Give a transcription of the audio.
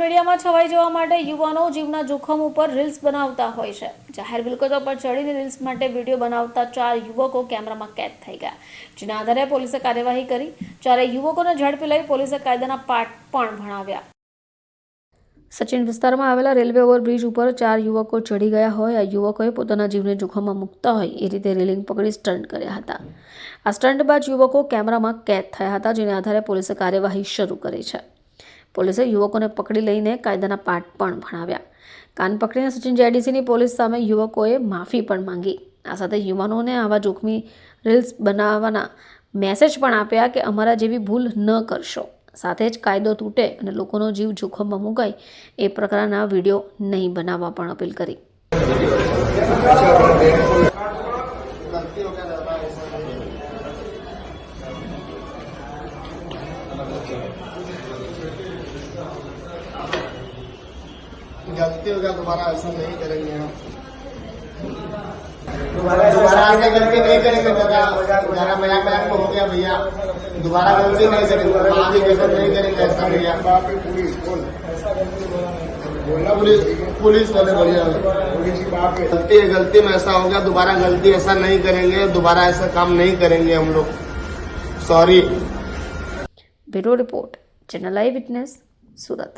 મીડિયામાં છવાઈ જવા માટે યુવાનો જીવના જોખમ ઉપર રીલ્સ બનાવતા હોય છે। જાહેર મિલકતો પર ચડીને રીલ્સ માટે વિડીયો બનાવતા 4 યુવકો કેમેરામાં કેદ થઈ ગયા, જેના આધારે પોલીસે કાર્યવાહી કરી। 4 યુવકોને ઝડપી લઈ પોલીસે કાયદાના પાઠ પણ ભણાવ્યા। સચિન વિસ્તારમાં આવેલા રેલવે ઓવરબ્રિજ ઉપર 4 યુવકો ચડી ગયા હોય। આ યુવકોએ પોતાના જીવને જોખમમાં મૂકતા હોય એ રીતે રેલિંગ પકડી સ્ટન્ટ કર્યા હતા। આ સ્ટન્ટ બાદ યુવકો કેમેરામાં કેદ થયા હતા, જેના આધારે પોલીસે કાર્યવાહી શરૂ કરી છે। પોલીસે યુવકોને પકડી લઈને કાયદાના પાઠ પણ ભણાવ્યા। કાન પકડીને સચિન જેડીસીની પોલીસ સામે યુવકોએ માફી પણ માંગી। આ સાથે યુવાનોને આવા જોખમી રીલ્સ બનાવવાના મેસેજ પણ આપ્યા કે અમારા જેવી ભૂલ ન કરશો, સાથે જ કાયદો તૂટે અને લોકોનો જીવ જોખમમાં મુકાય એ પ્રકારના વિડીયો નહીં બનાવવા પણ અપીલ કરી। गलती हो गया, दोबारा ऐसा नहीं करेंगे हम। दोबारा ऐसा गलती नहीं करेंगे। जरा मजाक में हो गया भैया, दोबारा गलती नहीं करेंगे, आगे कैसे नहीं करेंगे ऐसा भैया। बोलना पुलिस वाले बढ़िया गलती में ऐसा हो गया, दोबारा गलती ऐसा नहीं करेंगे, दोबारा ऐसा काम नहीं करेंगे हम लोग, सॉरी। ब्यूरो रिपोर्ट, चैनल आई विटनेस, सूरत।